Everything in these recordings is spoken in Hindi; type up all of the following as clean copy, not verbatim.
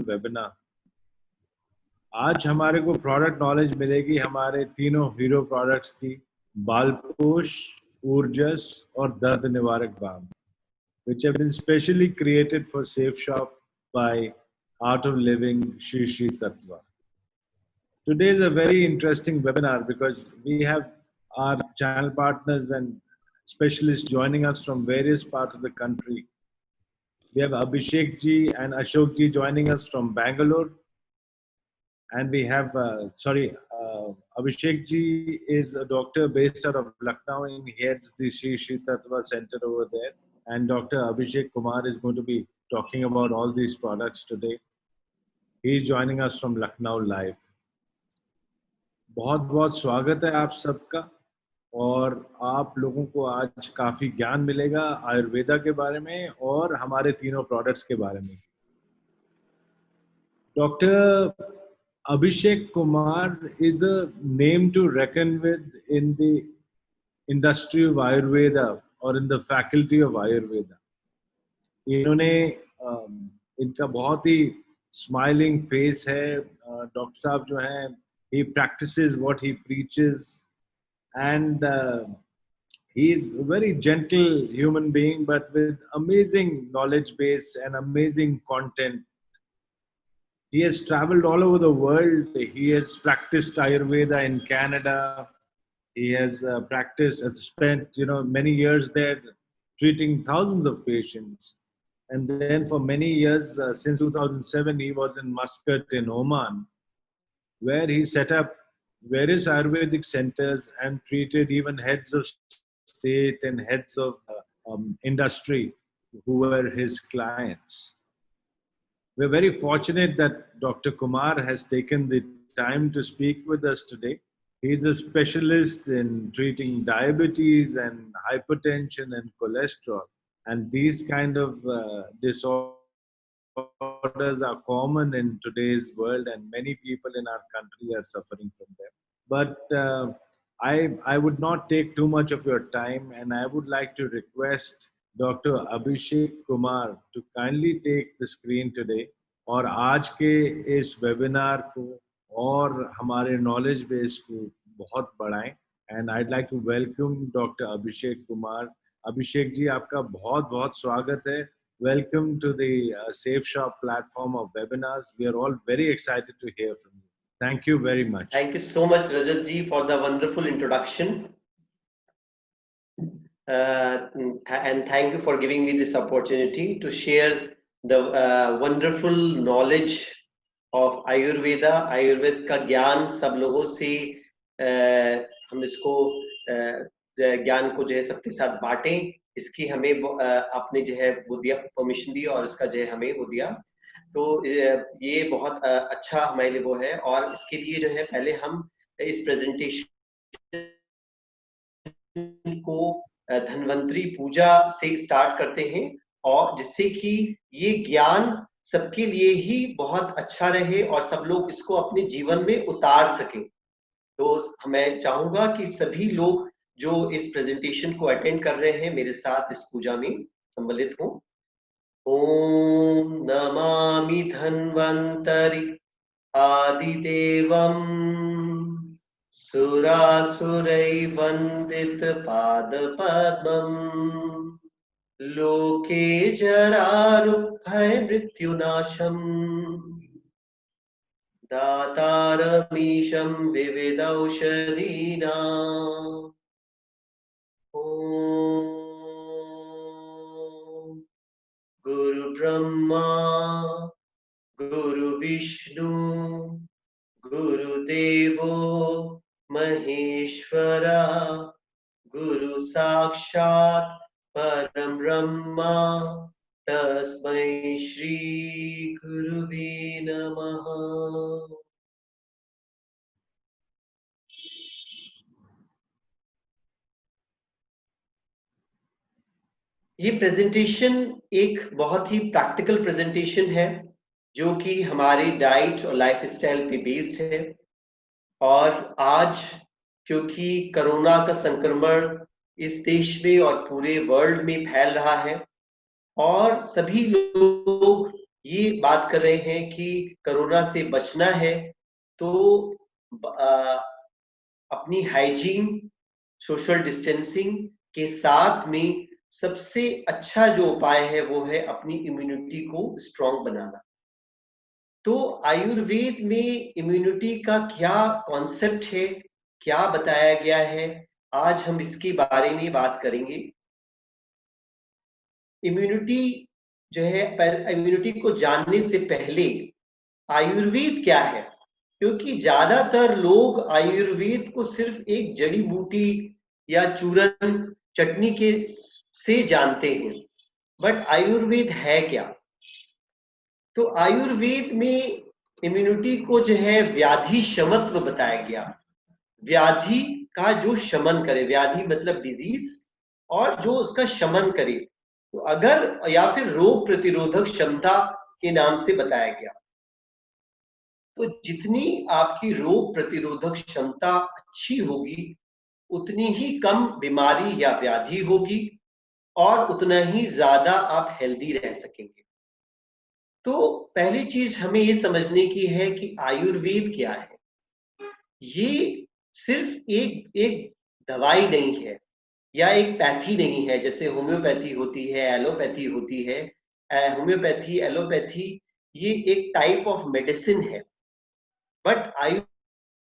वेबिनार। आज हमारे को प्रोडक्ट नॉलेज मिलेगी हमारे तीनों हीरो प्रोडक्ट्स की, बालपोश, ऊर्जस और दर्द निवारक balm, which have been specially created for Safe Shop by Art of Living Shri Shri Tattva. Today is a very interesting webinar because we have our channel partners and specialists joining us from various parts of the country. We have Abhishek ji and Ashok ji joining us from Bangalore. And we have, Abhishek ji is a doctor based out of Lucknow and he heads the Shri Shri Tattva Center over there. And Dr. Abhishek Kumar is going to be talking about all these products today. He is joining us from Lucknow live. बहुत बहुत स्वागत है आप सबका, और आप लोगों को आज काफी ज्ञान मिलेगा आयुर्वेदा के बारे में और हमारे तीनों प्रोडक्ट्स के बारे में। Doctor Abhishek Kumar is a name to reckon with in the industry of Ayurveda or in the faculty of Ayurveda. इन्होंने इनका बहुत ही स्माइलिंग फेस है। डॉक्टर साहब जो हैं, he practices what he preaches, and he is a very gentle human being but with amazing knowledge base and amazing content. He has traveled all over the world. He has practiced Ayurveda in Canada. He has spent many years there, treating thousands of patients. And then for many years, since 2007, he was in Muscat in Oman, where he set up various Ayurvedic centers and treated even heads of state and heads of industry who were his clients. We're very fortunate that Dr. Kumar has taken the time to speak with us today. He's a specialist in treating diabetes and hypertension and cholesterol. And these kind of disorders are common in today's world, and many people in our country are suffering from them. But I would not take too much of your time, and I would like to request Dr. Abhishek Kumar to kindly take the screen today और आज के इस वेबिनार को और हमारे नॉलेज बेस को बहुत बढ़ाएं। And I'd like to welcome Dr. Abhishek Kumar. Abhishek ji, आपका बहुत बहुत स्वागत है। Welcome to the Safe Shop platform of webinars. We are all very excited to hear from you. Thank you very much. Thank you so much, Rajat ji, for the wonderful introduction. And thank you for giving me this opportunity to share the wonderful knowledge of Ayurveda. Ayurveda का ज्ञान सब लोगों से हम इसको ज्ञान को जो है सबके साथ बांटें, इसकी हमें आपने जो है वो दिया, परमिशन दी और इसका जो है हमें वो दिया। तो ये बहुत अच्छा हमारे लिए वो है। और इसके लिए जो है पहले हम इस प्रेजेंटेशन को धन्वंतरी पूजा से स्टार्ट करते हैं, और जिससे कि ये ज्ञान सबके लिए ही बहुत अच्छा रहे और सब लोग इसको अपने जीवन में उतार सकें। तो मैं चाहूंगा कि सभी लोग जो इस प्रेजेंटेशन को अटेंड कर रहे हैं मेरे साथ इस पूजा में सम्मिलित हों। ओम नमामि धन्वंतरि आदिदेवं सुरासुरै वंदित पादपद्मम् लोके जरारुभय मृत्युनाशम् दातारमीशं विविधौषधीनाम्। ओम गुरु ब्रह्मा गुरु विष्णु गुरुदेवो महेश्वरा गुरु साक्षात् परम ब्रह्मा तस्मै श्री गुरुवे नमः। ये प्रेजेंटेशन एक बहुत ही प्रैक्टिकल प्रेजेंटेशन है जो कि हमारे डाइट और लाइफस्टाइल पे बेस्ड है। और आज क्योंकि कोरोना का संक्रमण इस देश में और पूरे वर्ल्ड में फैल रहा है और सभी लोग ये बात कर रहे हैं कि कोरोना से बचना है तो अपनी हाइजीन, सोशल डिस्टेंसिंग के साथ में सबसे अच्छा जो उपाय है वो है अपनी इम्यूनिटी को स्ट्रांग बनाना। तो आयुर्वेद में इम्यूनिटी का क्या कॉन्सेप्ट है, क्या बताया गया है, आज हम इसके बारे में बात करेंगे। इम्यूनिटी जो है, इम्यूनिटी को जानने से पहले आयुर्वेद क्या है, क्योंकि ज्यादातर लोग आयुर्वेद को सिर्फ एक जड़ी बूटी या चूरन चटनी के से जानते हैं, बट आयुर्वेद है क्या? तो आयुर्वेद में इम्यूनिटी को जो है व्याधि शमत्व बताया गया, व्याधि का जो शमन करे, व्याधि मतलब डिजीज, और जो उसका शमन करे, तो अगर या फिर रोग प्रतिरोधक क्षमता के नाम से बताया गया। तो जितनी आपकी रोग प्रतिरोधक क्षमता अच्छी होगी उतनी ही कम बीमारी या व्याधि होगी और उतना ही ज्यादा आप हेल्दी रह सकेंगे। तो पहली चीज हमें ये समझने की है कि आयुर्वेद क्या है। ये सिर्फ एक एक दवाई नहीं है या एक पैथी नहीं है, जैसे होम्योपैथी होती है, एलोपैथी होती है। होम्योपैथी, एलोपैथी ये एक टाइप ऑफ मेडिसिन है, बट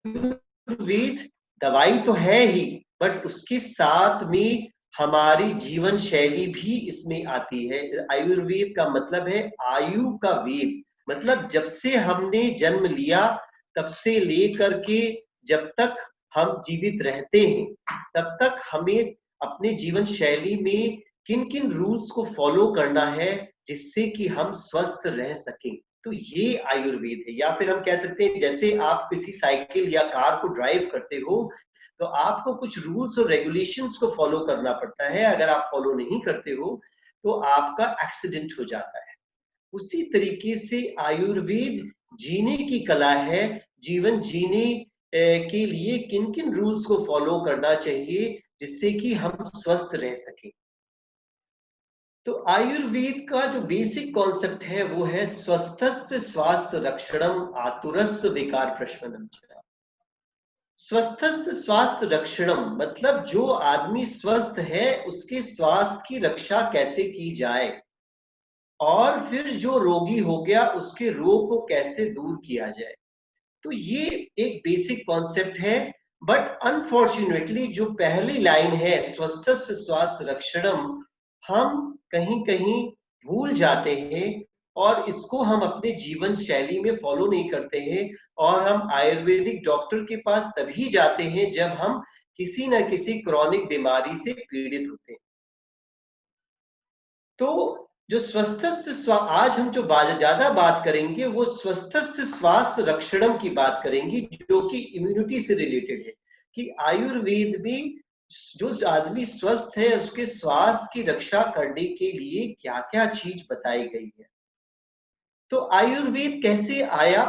आयुर्वेद दवाई तो है ही, बट उसके साथ में हमारी जीवन शैली भी इसमें आती है। आयुर्वेद का मतलब है आयु का वेद, मतलब जब से हमने जन्म लिया तब से लेकर के जब तक हम जीवित रहते हैं तब तक हमें अपने जीवन शैली में किन किन रूल्स को फॉलो करना है जिससे कि हम स्वस्थ रह सकें। तो ये आयुर्वेद है। या फिर हम कह सकते हैं जैसे आप किसी साइकिल या कार को ड्राइव करते हो तो आपको कुछ रूल्स और रेगुलेशंस को फॉलो करना पड़ता है, अगर आप फॉलो नहीं करते हो तो आपका एक्सीडेंट हो जाता है। उसी तरीके से आयुर्वेद जीने की कला है, जीवन जीने के लिए किन किन रूल्स को फॉलो करना चाहिए जिससे कि हम स्वस्थ रह सके। तो आयुर्वेद का जो बेसिक कॉन्सेप्ट है वो है स्वस्थस्य स्वास्थ्य रक्षणम आतुरस्य विकार प्रशमनम। स्वस्थस्य स्वास्थ्य रक्षणम मतलब जो आदमी स्वस्थ है उसके स्वास्थ्य की रक्षा कैसे की जाए, और फिर जो रोगी हो गया उसके रोग को कैसे दूर किया जाए। तो ये एक बेसिक कॉन्सेप्ट है, बट अनफॉर्चुनेटली जो पहली लाइन है स्वस्थस्य स्वास्थ्य रक्षणम, हम कहीं कहीं भूल जाते हैं और इसको हम अपने जीवन शैली में फॉलो नहीं करते हैं, और हम आयुर्वेदिक डॉक्टर के पास तभी जाते हैं जब हम किसी न किसी क्रॉनिक बीमारी से पीड़ित होते हैं। तो जो स्वस्थस्य आज हम जो ज्यादा बात करेंगे वो स्वस्थस्य स्वास्थ्य रक्षणम की बात करेंगे, जो कि इम्यूनिटी से रिलेटेड है कि आयुर्वेद में जो आदमी स्वस्थ है उसके स्वास्थ्य की रक्षा करने के लिए क्या क्या चीज बताई गई है। तो आयुर्वेद कैसे आया?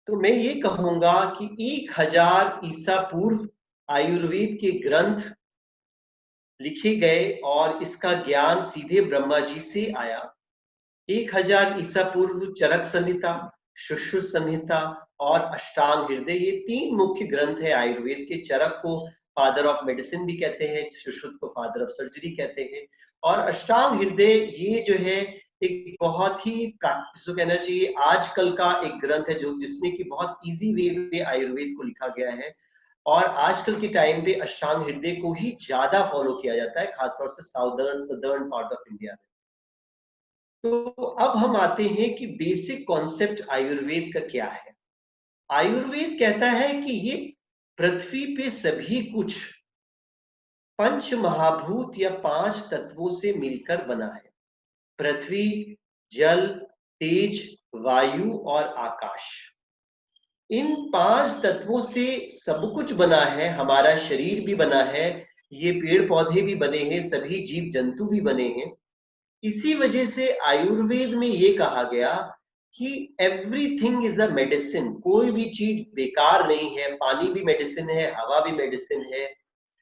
तो मैं ये कहूंगा कि 1000 ईसा पूर्व आयुर्वेद के ग्रंथ लिखे गए और इसका ज्ञान सीधे ब्रह्मा जी से आया। 1000 ईसा पूर्व चरक संहिता, सुश्रुत संहिता और अष्टांग हृदय, ये 3 मुख्य ग्रंथ है आयुर्वेद के। चरक को फादर ऑफ मेडिसिन भी कहते हैं, सुश्रुत को फादर ऑफ सर्जरी कहते हैं, और अष्टांग हृदय ये जो है एक बहुत ही प्रैक्टिस कहना चाहिए आजकल का एक ग्रंथ है जो जिसमें कि बहुत इजी वे में आयुर्वेद को लिखा गया है, और आजकल के टाइम पे अष्टांग हृदय को ही ज्यादा फॉलो किया जाता है, खासतौर से सदर्न पार्ट ऑफ इंडिया में। तो अब हम आते हैं कि बेसिक कॉन्सेप्ट आयुर्वेद का क्या है। आयुर्वेद कहता है कि ये पृथ्वी पे सभी कुछ पंच महाभूत या 5 तत्वों से मिलकर बना है। पृथ्वी, जल, तेज, वायु और आकाश, इन 5 तत्वों से सब कुछ बना है। हमारा शरीर भी बना है, ये पेड़ पौधे भी बने हैं, सभी जीव जंतु भी बने हैं। इसी वजह से आयुर्वेद में ये कहा गया कि एवरीथिंग इज अ मेडिसिन, कोई भी चीज बेकार नहीं है। पानी भी मेडिसिन है, हवा भी मेडिसिन है,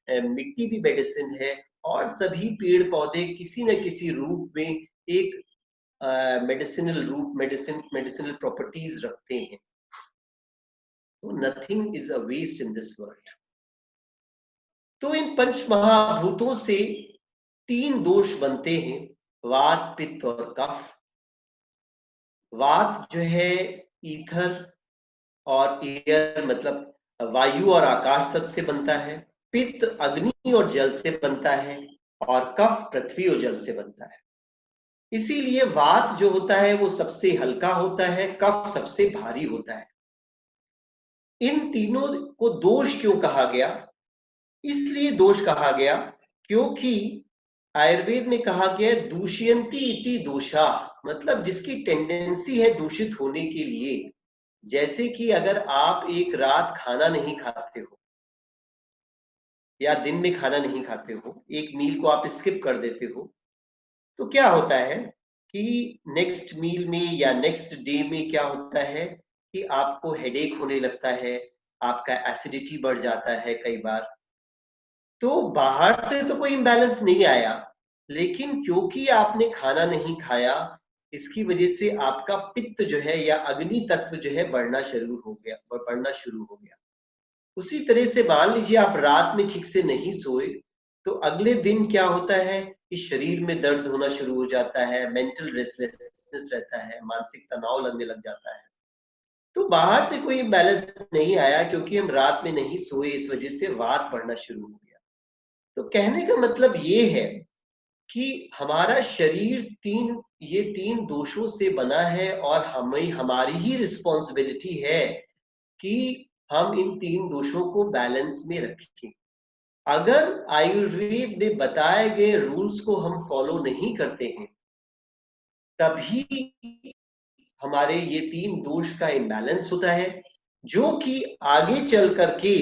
मिट्टी भी मेडिसिन है, और सभी पेड़ पौधे किसी न किसी रूप में एक मेडिसिनल रूप, मेडिसिनल प्रॉपर्टीज रखते हैं। तो nothing is a waste in this world. तो इन पंच महाभूतों से 3 दोष बनते हैं, वात, पित्त और कफ। वात जो है ईथर और एयर, मतलब वायु और आकाश तत्व से बनता है। पित्त अग्नि और जल से बनता है, और कफ पृथ्वी और जल से बनता है। इसीलिए वात जो होता है वो सबसे हल्का होता है, कफ सबसे भारी होता है। इन तीनों को दोष क्यों कहा गया? इसलिए दोष कहा गया क्योंकि आयुर्वेद में कहा गया दूषयंती इति दोषा, मतलब जिसकी टेंडेंसी है दूषित होने के लिए। जैसे कि अगर आप एक रात खाना नहीं खाते हो या दिन में खाना नहीं खाते हो, एक मील को आप स्किप कर देते हो, तो क्या होता है कि नेक्स्ट मील में या नेक्स्ट डे में क्या होता है कि आपको हेडेक होने लगता है, आपका एसिडिटी बढ़ जाता है कई बार। तो बाहर से तो कोई इम्बैलेंस नहीं आया, लेकिन क्योंकि आपने खाना नहीं खाया, इसकी वजह से आपका पित्त जो है या अग्नि तत्व जो है बढ़ना शुरू हो गया। उसी तरह से मान लीजिए आप रात में ठीक से नहीं सोए, तो अगले दिन क्या होता है कि शरीर में दर्द होना शुरू हो जाता है, मेंटल रेस्टलेसनेस रहता है, मानसिक तनाव लगने लग जाता है। तो बाहर से कोई इम्बैलेंस नहीं आया, क्योंकि हम रात में नहीं सोए, इस वजह से वात बढ़ना शुरू हो गया। तो कहने का मतलब ये है कि हमारा शरीर ये तीन दोषों से बना है, और हमारी ही रिस्पॉन्सिबिलिटी है कि हम इन 3 दोषों को बैलेंस में रखें। अगर आयुर्वेद में बताए गए रूल्स को हम फॉलो नहीं करते हैं, तभी हमारे ये 3 दोष का इम्बैलेंस होता है, जो कि आगे चल करके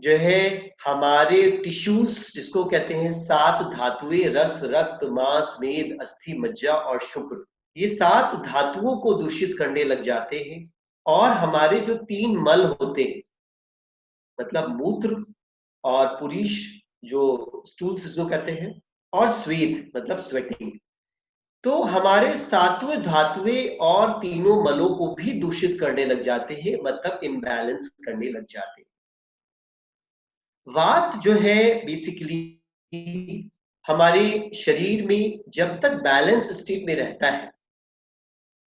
जो है हमारे टिश्यूज, जिसको कहते हैं 7 धातुएं, रस, रक्त, मांस, मेद, अस्थि, मज्जा और शुक्र, ये 7 धातुओं को दूषित करने लग जाते हैं। और हमारे जो 3 मल होते हैं, मतलब मूत्र और पुरीश जो स्टूल्स इसको कहते हैं, और स्वेद मतलब स्वेटिंग, तो हमारे 7वें धातुएं और तीनों मलों को भी दूषित करने लग जाते हैं, मतलब इम्बैलेंस करने लग जाते हैं। वात जो है बेसिकली हमारे शरीर में जब तक बैलेंस स्टेट में रहता है,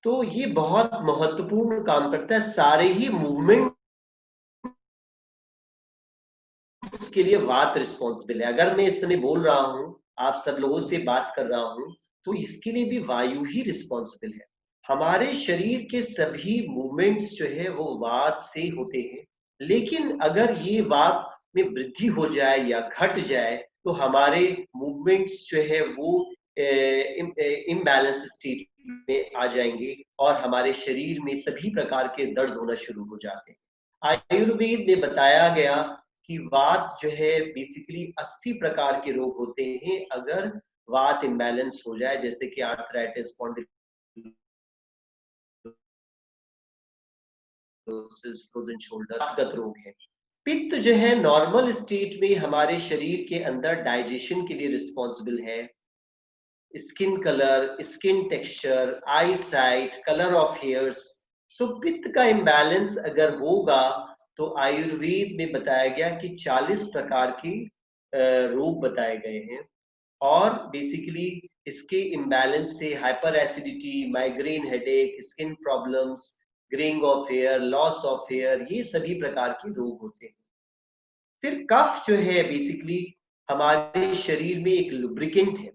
तो ये बहुत महत्वपूर्ण काम करता है। सारे ही मूवमेंट के लिए वात रिस्पॉन्सिबल है। अगर मैं इस समय बोल रहा हूं, आप सब लोगों से बात कर रहा हूं, तो इसके लिए भी वायु ही रिस्पॉन्सिबल है। हमारे शरीर के सभी मूवमेंट्स जो है वो वात से होते हैं, लेकिन अगर ये वात में वृद्धि हो जाए या घट जाए, तो हमारे मूवमेंट्स जो है वो इम्बैलेंस स्टेट में आ जाएंगे, और हमारे शरीर में सभी प्रकार के दर्द होना शुरू हो जाते हैं। आयुर्वेद में बताया गया कि वात जो है बेसिकली 80 प्रकार के रोग होते हैं अगर वात इम्बैलेंस हो जाए, जैसे कि आर्थराइटिस, फ्रोजन शोल्डर, रोग है। पित्त जो है नॉर्मल स्टेट में हमारे शरीर के अंदर डाइजेशन के लिए रिस्पॉन्सिबल है। Skin colour, skin texture, eye sight, colour of hairs. So pitta का इम्बैलेंस अगर होगा, तो आयुर्वेद में बताया गया कि 40 प्रकार के रोग बताए गए हैं, और बेसिकली इसके इम्बैलेंस से hyperacidity, migraine headache, skin problems, greying of hair, loss of hair, ये सभी प्रकार के रोग होते हैं। फिर कफ जो है बेसिकली हमारे शरीर में एक लुब्रिकेंट है।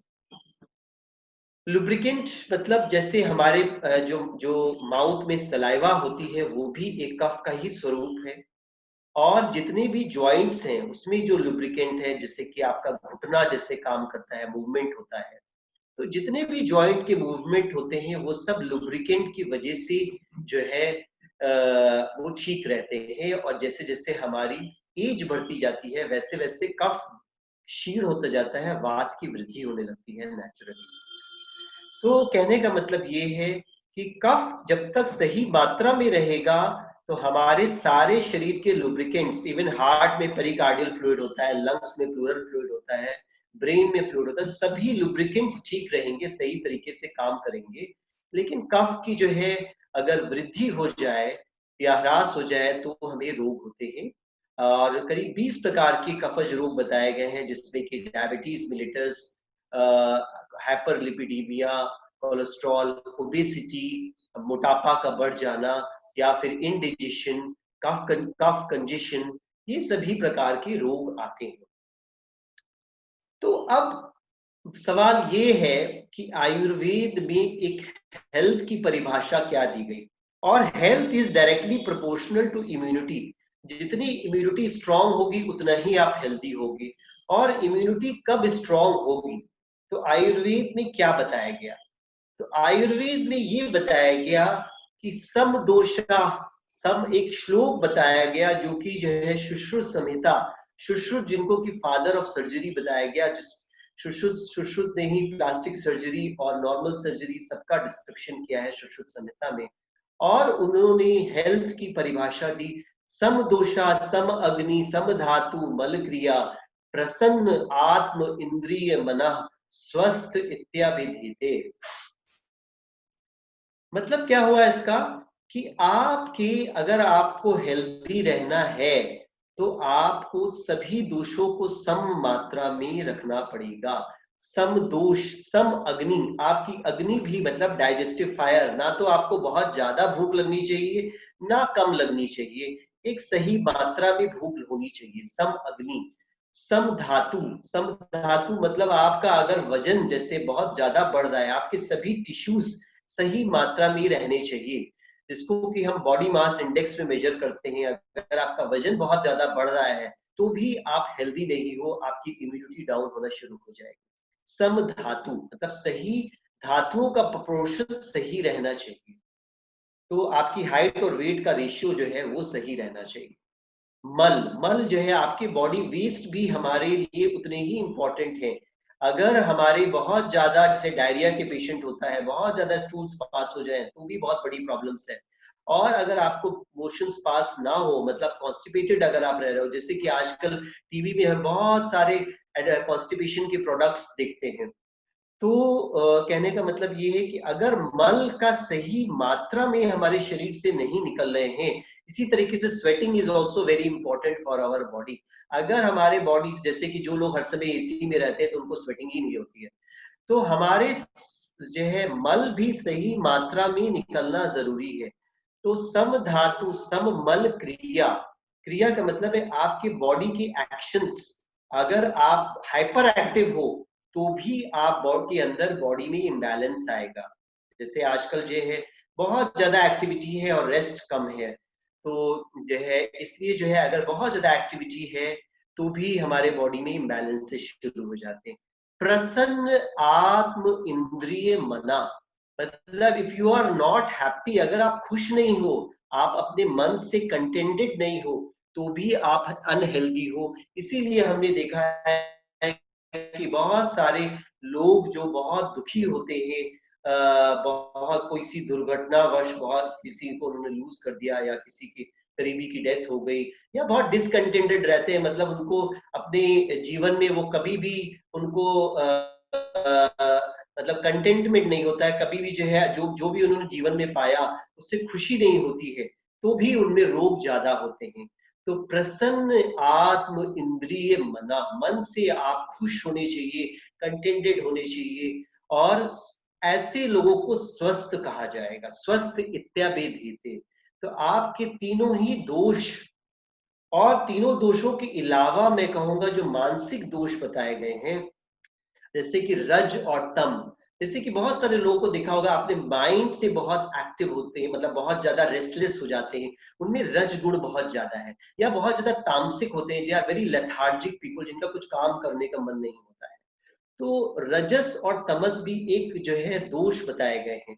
लुब्रिकेंट मतलब जैसे हमारे जो माउथ में सलाइवा होती है, वो भी एक कफ का ही स्वरूप है। और जितने भी जॉइंट्स हैं उसमें जो लुब्रिकेंट है, जैसे कि आपका घुटना जैसे काम करता है, मूवमेंट होता है, तो जितने भी जॉइंट के मूवमेंट होते हैं वो सब लुब्रिकेंट की वजह से जो है वो ठीक रहते हैं। और जैसे जैसे हमारी एज बढ़ती जाती है, वैसे वैसे कफ क्षीण होता जाता है, वात की वृद्धि होने लगती है नेचुरली। तो कहने का मतलब ये है कि कफ जब तक सही मात्रा में रहेगा, तो हमारे सारे शरीर के लुब्रिकेंट्स, इवन हार्ट में पेरिकार्डियल फ्लूइड होता है, लंग्स में प्लूरल फ्लूइड होता है, ब्रेन में फ्लूइड होता है, सभी लुब्रिकेंट्स ठीक रहेंगे, सही तरीके से काम करेंगे। लेकिन कफ की जो है अगर वृद्धि हो जाए या ह्रास हो जाए तो हमें रोग होते हैं। और करीब 20 प्रकार के कफज रोग बताए गए हैं, जिसमें कि डायबिटीज मिलिटस, हाइपरलिपिडीमिया, कोलेस्ट्रॉल, ओबेसिटी, मोटापा का बढ़ जाना, या फिर इंडिजेशन, कफ कंजेशन, ये सभी प्रकार के रोग आते हैं। तो अब सवाल ये है कि आयुर्वेद में एक हेल्थ की परिभाषा क्या दी गई, और health is directly proportional to immunity. जितनी इम्यूनिटी स्ट्रांग होगी उतना ही आप हेल्दी होगे। और इम्यूनिटी कब स्ट्रांग होगी, तो आयुर्वेद में क्या बताया गया, तो आयुर्वेद में ये बताया गया कि समदोषा, सम एक श्लोक बताया गया जो कि जो है सुश्रुत संहिता, सुश्रुत जिनको कि फादर ऑफ सर्जरी बताया गया, जिस सुश्रुत ने ही प्लास्टिक सर्जरी और नॉर्मल सर्जरी सबका डिस्क्रिप्शन किया है सुश्रुत संहिता में। और उन्होंने हेल्थ की परिभाषा दी, सम दोषा सम अग्नि सम धातु मल क्रिया प्रसन्न आत्म इंद्रिय मनः स्वस्थ इत्याभिधीयते। मतलब क्या हुआ इसका कि आपके अगर आपको हेल्दी रहना है तो आपको सभी दोषों को सम मात्रा में रखना पड़ेगा। सम दोष सम अग्नि, आपकी अग्नि भी मतलब डाइजेस्टिव फायर, ना तो आपको बहुत ज्यादा भूख लगनी चाहिए ना कम लगनी चाहिए, एक सही मात्रा में भूख होनी चाहिए। सम अग्नि, सम धातु, सम धातु मतलब आपका अगर वजन जैसे बहुत ज्यादा बढ़ रहा है, आपके सभी टिश्यूज सही मात्रा में रहने चाहिए, जिसको कि हम बॉडी मास इंडेक्स में मेजर करते हैं। अगर आपका वजन बहुत ज्यादा बढ़ रहा है तो भी आप हेल्दी नहीं हो, आपकी इम्यूनिटी डाउन होना शुरू हो जाएगी। सम धातु मतलब सही धातुओं का प्रोपोर्शन सही रहना चाहिए, तो आपकी हाइट और वेट का रेशियो जो है वो सही रहना चाहिए। मल, मल जो है आपकी बॉडी वेस्ट भी हमारे लिए उतने ही इंपॉर्टेंट है। अगर हमारे बहुत ज्यादा, जैसे डायरिया के पेशेंट होता है, बहुत ज्यादा स्टूल्स पास हो जाए तो भी बहुत बड़ी प्रॉब्लम्स है। और अगर आपको मोशंस पास ना हो, मतलब कॉन्स्टिपेटेड अगर आप रह रहे हो, जैसे कि आजकल टीवी में हम बहुत सारे कॉन्स्टिपेशन के प्रोडक्ट्स देखते हैं, तो कहने का मतलब ये है कि अगर मल का सही मात्रा में हमारे शरीर से नहीं निकल रहे हैं, इसी तरीके से sweating is also very important for our body. अगर हमारे बॉडी, जैसे कि जो लोग हर समय एसी में रहते हैं तो उनको स्वेटिंग ही नहीं होती है, तो हमारे जो है मल भी सही मात्रा में निकलना जरूरी है। तो सम धातु सम मल क्रिया, क्रिया का मतलब है आपके बॉडी की एक्शंस। अगर आप हाइपर एक्टिव हो तो भी आप बॉडी के अंदर बॉडी में इम्बैलेंस आएगा। जैसे आजकल जो है बहुत ज्यादा एक्टिविटी है और रेस्ट कम है, तो जो है इसलिए जो है अगर बहुत ज्यादा एक्टिविटी है तो भी हमारे बॉडी में इम्बैलेंस से शुरू हो जाते हैं। प्रसन्न आत्म इंद्रिय मना, मतलब if you are not happy, अगर आप खुश नहीं हो, आप अपने मन से कंटेंटेड नहीं हो, तो भी आप अनहेल्दी हो। इसीलिए हमने देखा है कि बहुत सारे लोग जो बहुत दुखी होते हैं, बहुत कोई सी दुर्घटनावश बहुत किसी को उन्होंने लूज कर दिया या किसी की करीबी की डेथ हो गई, या बहुत डिसकंटेंटेड रहते हैं, मतलब उनको अपने जीवन में वो कभी भी उनको मतलब कंटेंटमेंट नहीं होता है, कभी भी जो है जो जो भी उन्होंने जीवन में पाया उससे खुशी नहीं होती है, तो भी उनमें रोग ज्यादा होते हैं। तो प्रसन्न आत्म इंद्रिय मना, मन से आप खुश होने चाहिए, कंटेंटेड होने चाहिए, और ऐसे लोगों को स्वस्थ कहा जाएगा। स्वस्थ इत्याभिधीयते, तो आपके तीनों ही दोष, और तीनों दोषों के अलावा मैं कहूंगा जो मानसिक दोष बताए गए हैं, जैसे कि रज और तम, जैसे कि बहुत सारे लोगों को देखा होगा आपने, माइंड से बहुत एक्टिव होते हैं, मतलब बहुत ज्यादा रेस्टलेस हो जाते हैं, उनमें रज गुण बहुत ज्यादा है, या बहुत ज्यादा तामसिक होते हैं, they are very lethargic people, जिनका कुछ काम करने का मन नहीं होता है। तो रजस और तमस भी एक जो है दोष बताए गए हैं।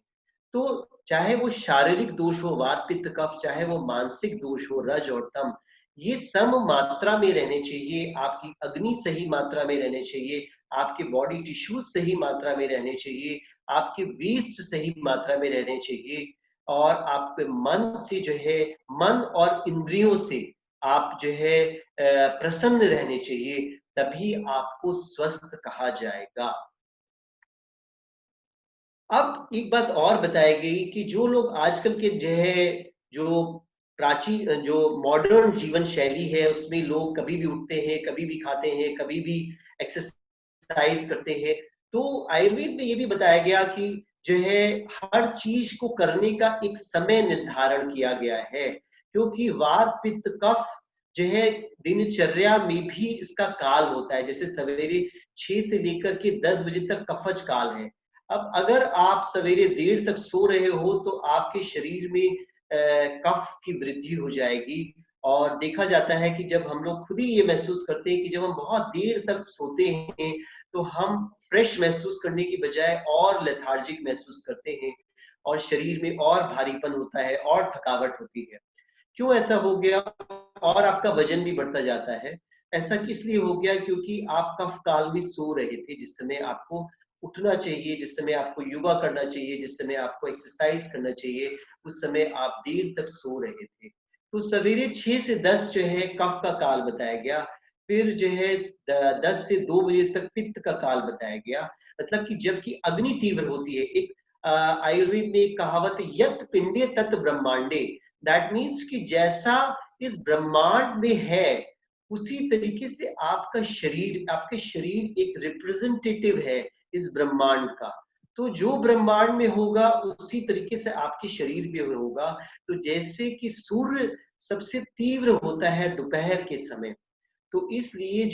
तो चाहे वो शारीरिक दोष हो, वात पित्त कफ, चाहे वो मानसिक दोष हो, रज और तम, ये सम मात्रा में रहने चाहिए। आपकी अग्नि सही मात्रा में रहने चाहिए, आपके बॉडी टिश्यूज सही मात्रा में रहने चाहिए, आपके वेस्ट सही मात्रा में रहने चाहिए, और आपके मन से जो है, मन और इंद्रियों से आप जो है प्रसन्न रहने चाहिए। तभी आपको स्वस्थ कहा जाएगा। अब एक बात और बताई गई कि जो लोग आजकल के जो प्राचीन जो मॉडर्न जीवन शैली है उसमें लोग कभी भी उठते हैं, कभी भी खाते हैं, कभी भी एक्सरसाइज करते हैं, तो आयुर्वेद में ये भी बताया गया कि हर चीज को करने का एक समय निर्धारण किया गया है, क्योंकि वात पित्त कफ दिनचर्या में भी इसका काल होता है। जैसे सवेरे 6 से लेकर के 10 बजे तक कफज काल है। अब अगर आप सवेरे देर तक सो रहे हो तो आपके शरीर में कफ की वृद्धि हो जाएगी, और देखा जाता है कि जब हम लोग खुद ही ये महसूस करते हैं कि जब हम बहुत देर तक सोते हैं तो हम फ्रेश महसूस करने की बजाय और लेथार्जिक महसूस करते हैं, और शरीर में और भारीपन होता है और थकावट होती है। क्यों ऐसा हो गया? और आपका वजन भी बढ़ता जाता है। ऐसा किस लिए हो गया? क्योंकि आप कफ काल में सो रहे थे, जिस समय आपको उठना चाहिए, जिस समय आपको योगा करना चाहिए, जिस समय आपको एक्सरसाइज करना चाहिए, उस समय आप देर तक सो रहे थे। तो सवेरे 6 से 10 कफ का काल बताया गया। फिर 10 से 2 बजे तक पित्त का काल बताया गया। मतलब कि जबकि अग्नि तीव्र होती है, एक आयुर्वेद में एक कहावत है, यत पिंडे तत ब्रह्मांडे। दैट मीन्स कि जैसा इस ब्रह्मांड में है उसी तरीके से आपके शरीर एक रिप्रेजेंटेटिव है इस ब्रह्मांड का। तो जो ब्रह्मांड में होगा उसी तरीके से आपके शरीर भी होगा। तो जैसे कि सूर्य सबसे तीव्र होता है दोपहर के समय, तो इसलिए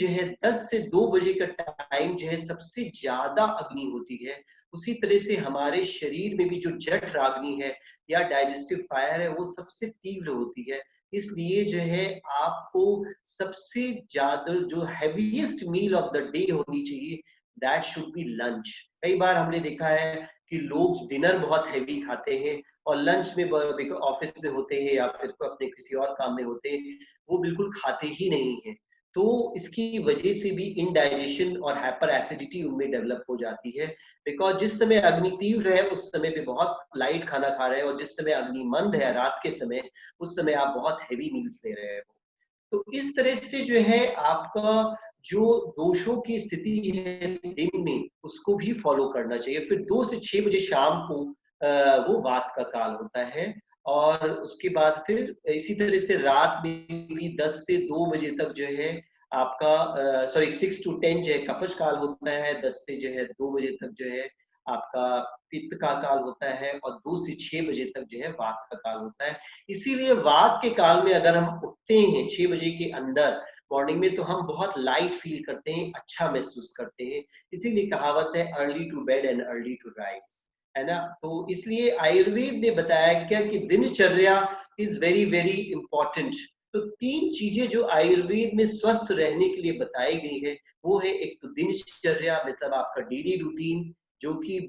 10 से 2 बजे का टाइम सबसे ज्यादा अग्नि होती है। उसी तरह से हमारे शरीर में भी जो जठ राग्नि है या डाइजेस्टिव फायर है वो सबसे तीव्र होती है। इसलिए आपको सबसे ज्यादा जो heaviest meal of the day होनी चाहिए, दैट शुड बी लंच। कई बार हमने देखा है कि लोग डिनर बहुत हैवी खाते हैं और लंच में ऑफिस में होते हैं या फिर अपने किसी और काम में होते हैं, वो बिल्कुल खाते ही नहीं है। तो इसकी वजह से भी इनडाइजेशन और हाइपर एसिडिटी उनमें डेवलप हो जाती है। बिकॉज जिस समय अग्नि तीव्र है उस समय पे बहुत लाइट खाना खा रहे हैं, और जिस समय अग्नि मंद है रात के समय, उस समय आप बहुत हैवी मील्स ले रहे हो। तो इस तरह से आपका जो दोषों की स्थिति है दिन में उसको भी फॉलो करना चाहिए। फिर 2 से 6 बजे शाम को वो वात का काल होता है, और उसके बाद फिर इसी तरह से रात में भी 10 से 2 बजे तक आपका 6 to 10 कफश काल होता है। 10 से 2 बजे तक आपका पित्त का काल होता है, और 2 से 6 बजे तक वात का काल होता है। इसीलिए वात के काल में अगर हम उठते हैं 6 बजे के अंदर मॉर्निंग में, तो हम बहुत लाइट फील करते हैं, अच्छा महसूस करते हैं। इसीलिए कहावत है early to bed and early to rise, है ना। तो इसलिए आयुर्वेद ने बताया क्या कि दिनचर्या इज वेरी वेरी इंपॉर्टेंट। तो 3 चीजें जो आयुर्वेद में स्वस्थ रहने के लिए बताई गई है वो है, एक तो दिनचर्या, मतलब आपका डेली रूटीन, जो कि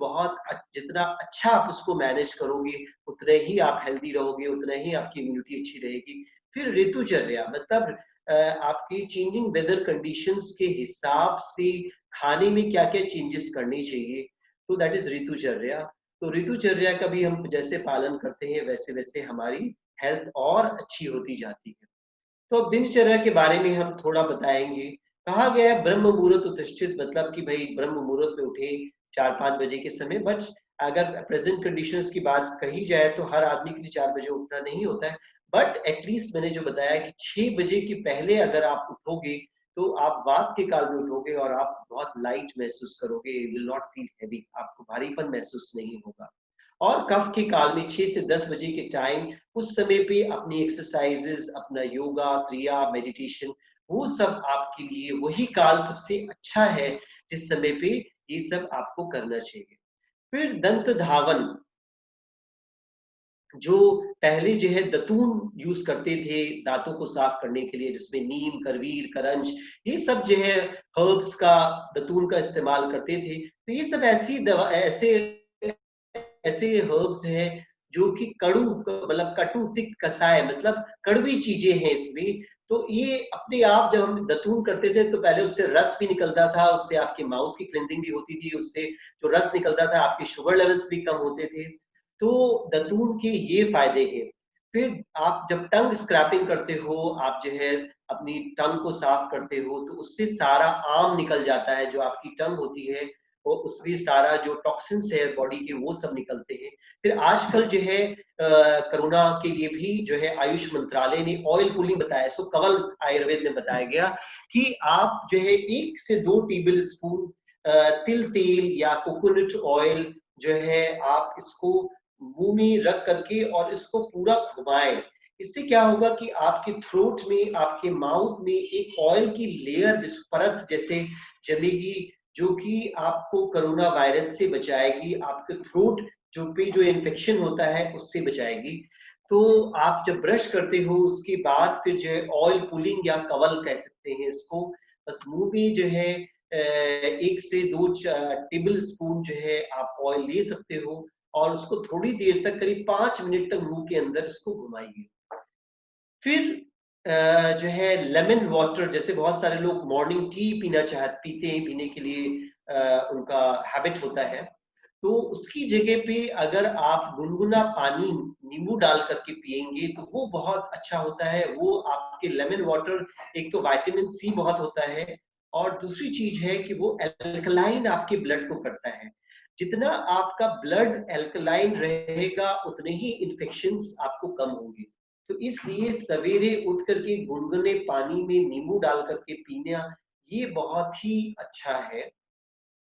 जितना अच्छा आप उसको मैनेज करोगे उतने ही आप हेल्दी रहोगे, उतना ही आपकी इम्यूनिटी अच्छी रहेगी। फिर ऋतुचर्या, मतलब आपकी चेंजिंग वेदर कंडीशंस के हिसाब से खाने में क्या क्या चेंजेस करने चाहिए, तो दैट इज ऋतुचर्या। तो ऋतुचर्या का भी हम जैसे पालन करते हैं वैसे वैसे हमारी हेल्थ और अच्छी होती जाती है। तो अब दिनचर्या के बारे में हम थोड़ा बताएंगे। कहा गया है ब्रह्म मुहूर्त उत्तिष्ठित, मतलब कि भाई ब्रह्म मुहूर्त में उठे 4-5 बजे के समय। बट अगर प्रेजेंट कंडीशंस की बात कही जाए तो हर आदमी के लिए 4 बजे उठना नहीं होता है। बट एटलीस्ट मैंने जो बताया कि 6 बजे के पहले अगर आप उठोगे तो आप वात के काल में उठोगे और आप बहुत लाइट महसूस करोगे, you will not feel heavy, आपको भारीपन महसूस नहीं होगा। और कफ के काल में 6 से 10 बजे के टाइम, उस समय पे अपनी एक्सरसाइजेस, अपना योगा क्रिया मेडिटेशन, वो सब आपके लिए वही काल सबसे अच्छा है जिस समय पे ये सब आपको करना चाहिए। फिर दंत धावन, जो पहले दतून यूज करते थे दांतों को साफ करने के लिए, जिसमें नीम, करवीर, करंज, ये सब हर्ब्स का, दतून का इस्तेमाल करते थे। तो ये सब ऐसी दवा ऐसे हर्ब्स हैं जो कि मतलब कटु तिक्त कसाय, मतलब कड़वी चीजें हैं इसमें। तो ये अपने आप जब हम दतून करते थे तो पहले उससे रस भी निकलता था, उससे आपके माउथ की क्लेंजिंग भी होती थी, उससे जो रस निकलता था आपके शुगर लेवल्स भी कम होते थे। तो दतून के ये फायदे हैं। फिर आप जब टंग स्क्रैपिंग करते हो, आप जो है अपनी टंग को साफ करते हो, तो उससे सारा आम निकल जाता है, जो आपकी टंग होती है वो उसमें सारा जो टॉक्सिन्स है बॉडी के वो सब निकलते हैं। फिर आजकल जो है कोरोना के लिए भी जो है आयुष मंत्रालय ने ऑयल पुलिंग बताया, सो कवल आयुर्वेद में बताया गया कि आप जो है 1 से 2 टेबल स्पून तिल तेल या कोकोनट ऑयल जो है आप इसको मुंह में रख करके और इसको पूरा घुमाएं। इससे क्या होगा कि आपके थ्रोट में, आपके माउथ में एक ऑयल की लेयर जिस परत जैसे जमेगी, जो कि आपको कोरोना वायरस से बचाएगी, आपके थ्रोट जो इन्फेक्शन होता है उससे बचाएगी। तो आप जब ब्रश करते हो उसके बाद फिर जो है ऑयल पुलिंग या कवल कह सकते हैं इसको, बस मुंह में जो है 1 से 2 टेबल स्पून जो है आप ऑयल ले सकते हो और उसको थोड़ी देर तक, करीब 5 मिनट तक मुंह के अंदर इसको घुमाइए। फिर जो है लेमन वाटर, जैसे बहुत सारे लोग मॉर्निंग टी पीते हैं, पीने के लिए उनका हैबिट होता है, तो उसकी जगह पे अगर आप गुनगुना पानी नींबू डाल करके पिएंगे तो वो बहुत अच्छा होता है। वो आपके लेमन वाटर, एक तो विटामिन सी बहुत होता है और दूसरी चीज है कि वो एल्कलाइन आपके ब्लड को करता है। जितना आपका ब्लड एल्कलाइन रहेगा उतने ही इन्फेक्शंस आपको कम होंगे। तो इसलिए सवेरे उठ करके गुनगुने पानी में नींबू डाल करके पीना ये बहुत ही अच्छा है।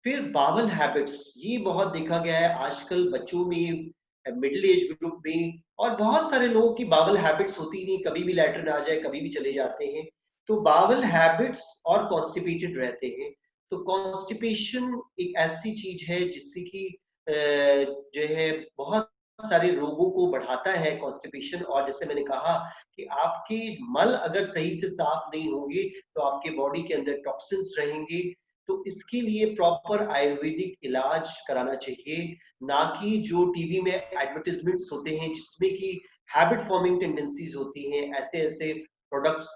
फिर बावल हैबिट्स, ये बहुत देखा गया है आजकल बच्चों में, मिडिल एज ग्रुप में, और बहुत सारे लोगों की बावल हैबिट्स होती नहीं, कभी भी लैट्रिन आ जाए कभी भी चले जाते हैं। तो बावल हैबिट्स और कॉन्स्टिपेटेड रहते हैं। तो कॉन्स्टिपेशन एक ऐसी चीज है जिससे कि जो है बहुत सारे रोगों को बढ़ाता है कॉन्स्टिपेशन। और जैसे मैंने कहा कि आपके मल अगर सही से साफ नहीं होंगे तो आपके बॉडी के अंदर टॉक्सिन्स रहेंगे। तो इसके लिए प्रॉपर आयुर्वेदिक इलाज कराना चाहिए, ना कि जो टीवी में एडवर्टाइजमेंट्स होते हैं जिसमें कि हैबिट फॉर्मिंग टेंडेंसीज होती हैं, ऐसे ऐसे प्रोडक्ट्स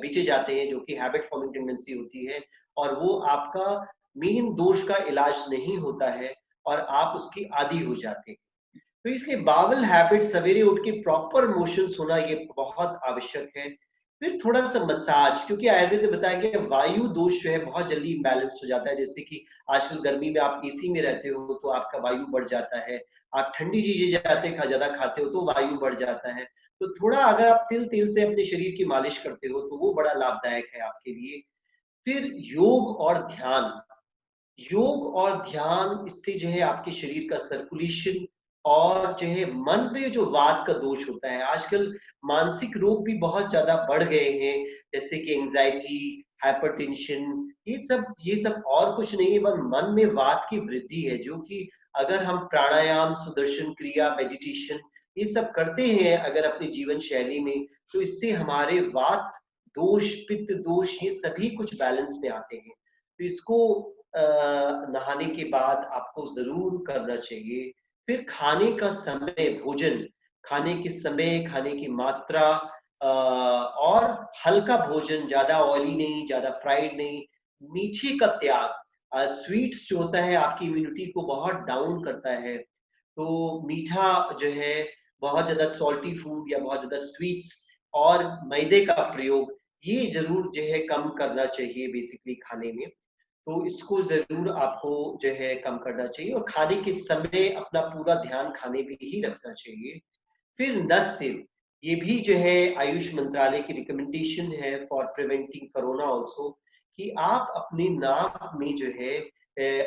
बेचे जाते हैं जो कि हैबिट फॉर्मिंग टेंडेंसी होती है, और वो आपका मेन दोष का इलाज नहीं होता है और आप उसकी आदी हो जाते हैं। तो इसलिए बावल हैबिट, सवेरे उठ के प्रॉपर मोशंस होना ये बहुत आवश्यक है। फिर थोड़ा सा मसाज, क्योंकि आयुर्वेद में बताया गया वायु दोष जो है बहुत जल्दी इम्बैलेंस हो जाता है। जैसे कि आजकल गर्मी में आप एसी में रहते हो तो आपका वायु बढ़ जाता है, आप ठंडी चीजें ज्यादा खाते हो तो वायु बढ़ जाता है। तो थोड़ा अगर आप तिल तिल से अपने शरीर की मालिश करते हो तो वो बड़ा लाभदायक है आपके लिए। फिर योग और ध्यान, इससे जो है आपके शरीर का सर्कुलेशन और जो है मन पे जो वात का दोष होता है, आजकल मानसिक रोग भी बहुत ज्यादा बढ़ गए हैं, जैसे कि एंजाइटी, हाइपरटेंशन, ये सब और कुछ नहीं है, बस मन में वात की वृद्धि है। जो कि अगर हम प्राणायाम, सुदर्शन क्रिया, मेडिटेशन ये सब करते हैं अगर अपनी जीवन शैली में, तो इससे हमारे वात दोष, पित्त दोष, ये सभी कुछ बैलेंस में आते हैं। तो इसको नहाने के बाद आपको जरूर करना चाहिए। फिर खाने का समय, भोजन खाने के समय, खाने की मात्रा, और हल्का भोजन, ज्यादा ऑयली नहीं, ज्यादा फ्राइड नहीं, मीठे का त्याग। स्वीट्स जो होता है आपकी इम्यूनिटी को बहुत डाउन करता है, तो मीठा जो है, बहुत ज्यादा सॉल्टी फूड या बहुत ज्यादा स्वीट्स और मैदे का प्रयोग, ये जरूर जो है कम करना चाहिए बेसिकली खाने में। तो इसको जरूर आपको जो है कम करना चाहिए और खाने के समय अपना पूरा ध्यान खाने पे ही रखना चाहिए। फिर नस से, ये भी जो है आयुष मंत्रालय की रिकमेंडेशन है फॉर प्रिवेंटिंग कोरोना ऑल्सो, कि आप अपने नाक में जो है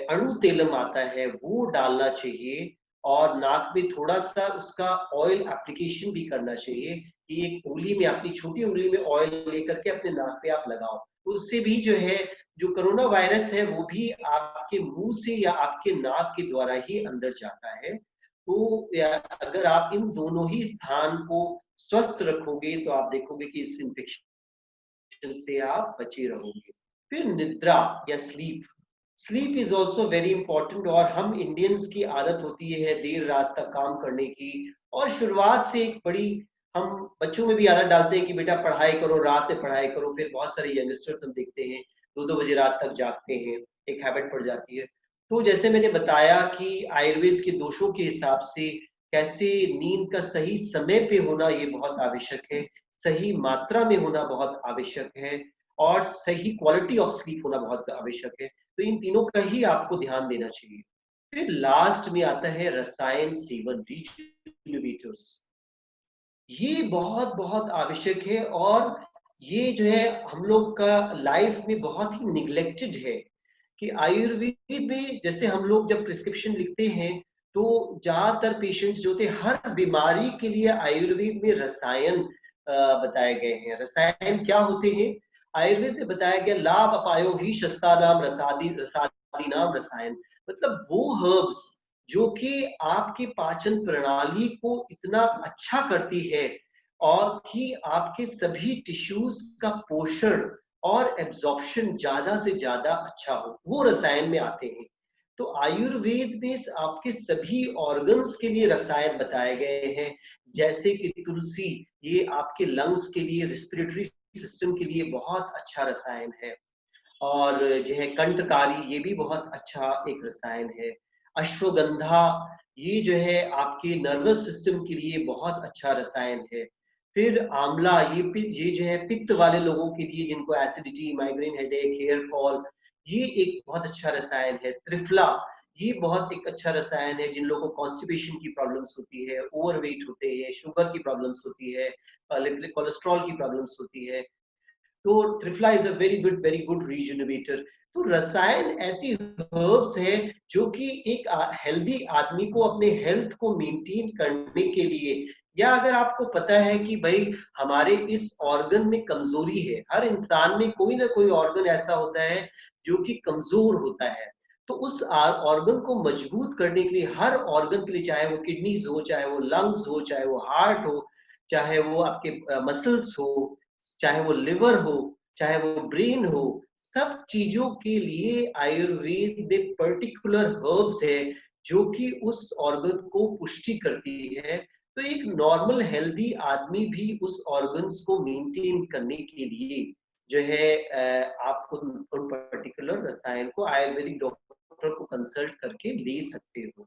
अणु तेलम आता है वो डालना चाहिए, और नाक में थोड़ा सा उसका ऑयल एप्लीकेशन भी करना चाहिए, कि एक उंगली में, अपनी छोटी उंगली में ऑयल लेकर के अपने नाक पे आप लगाओ। उससे भी जो है जो कोरोना वायरस है वो भी आपके मुंह से या आपके नाक के द्वारा ही अंदर जाता है। तो अगर आप इन दोनों ही स्थान को स्वस्थ रखोगे तो आप देखोगे कि इस इन्फेक्शन से आप बचे रहोगे। फिर निद्रा या sleep is also very important. और हम इंडियंस की आदत होती है देर रात तक काम करने की, और शुरुआत से एक बड़ी, हम बच्चों में भी आदत डालते हैं कि बेटा पढ़ाई करो, रात में पढ़ाई करो। फिर बहुत सारे यंगस्टर्स हम देखते हैं 2-2 बजे रात तक जागते हैं, एक हैबिट पड़ जाती है। तो जैसे मैंने बताया कि आयुर्वेद के दोषों के हिसाब से कैसे नींद का सही समय पे होना ये बहुत आवश्यक है, सही मात्रा में होना बहुत आवश्यक है, और सही क्वालिटी ऑफ स्लीप होना बहुत आवश्यक है। तो इन तीनों का ही आपको ध्यान देना चाहिए। फिर लास्ट में आता है रसायन सेवन, रिजुविनेटर्स। ये बहुत बहुत आवश्यक है, और ये जो है हम लोग का लाइफ में बहुत ही निग्लेक्टेड है कि आयुर्वेद में जैसे हम लोग जब प्रिस्क्रिप्शन लिखते हैं तो ज्यादातर पेशेंट्स जो होते हैं हर बीमारी के लिए आयुर्वेद में रसायन बताए गए हैं। रसायन क्या होते हैं? आयुर्वेद में बताया गया लाभ अपायो ही शस्ता नाम रसादी रसादी नाम रसायन, मतलब वो हर्ब्स जो कि आपकी पाचन प्रणाली को इतना अच्छा करती है और कि आपके सभी टिश्यूज का पोषण और एब्जॉर्प्शन ज्यादा से ज्यादा अच्छा हो, वो रसायन में आते हैं। तो आयुर्वेद में आपके सभी ऑर्गन्स के लिए रसायन बताए गए हैं, जैसे कि तुलसी, ये आपके लंग्स के लिए, रिस्पिरेटरी सिस्टम के लिए बहुत अच्छा रसायन है। और जो है कंठकारी, ये भी बहुत अच्छा एक रसायन है। अश्वगंधा, ये जो है आपके नर्वस सिस्टम के लिए बहुत अच्छा रसायन है। फिर आंवला, ये जो है पित्त वाले लोगों के लिए, जिनको acidity, migraine headache, hair fall, ये एक बहुत अच्छा रसायन है। त्रिफला, ये बहुत एक अच्छा रसायन है जिन लोगों को कॉन्स्टिपेशन की प्रॉब्लम्स होती है, ओवरवेट होते हैं, शुगर की प्रॉब्लम्स होती है, कोलेस्ट्रॉल की प्रॉब्लम्स होती है। तो triphala is a very good rejuvenator. तो रसायन ऐसी हर्ब्स है जो कि एक हेल्दी आदमी को अपने हेल्थ को मेंटेन करने के लिए, या अगर आपको पता है कि भाई हमारे इस ऑर्गन में कमजोरी है, हर इंसान में कोई ना कोई ऑर्गन ऐसा होता है जो कि कमजोर होता है, तो उस ऑर्गन को मजबूत करने के लिए, हर ऑर्गन के लिए, चाहे वो किडनीज हो, चाहे वो लंग्स हो, चाहे वो हार्ट हो, चाहे वो आपके मसल्स हो, चाहे वो लिवर हो, चाहे वो ब्रेन हो, सब चीजों के लिए आयुर्वेद में पर्टिकुलर हर्ब्स है जो कि उस ऑर्गन को पुष्टि करती है। तो एक नॉर्मल हेल्दी आदमी भी उस ऑर्गन्स को मेंटेन करने के लिए जो है आप उन पर्टिकुलर रसायन को आयुर्वेदिक डॉक्टर को कंसल्ट करके ले सकते हो।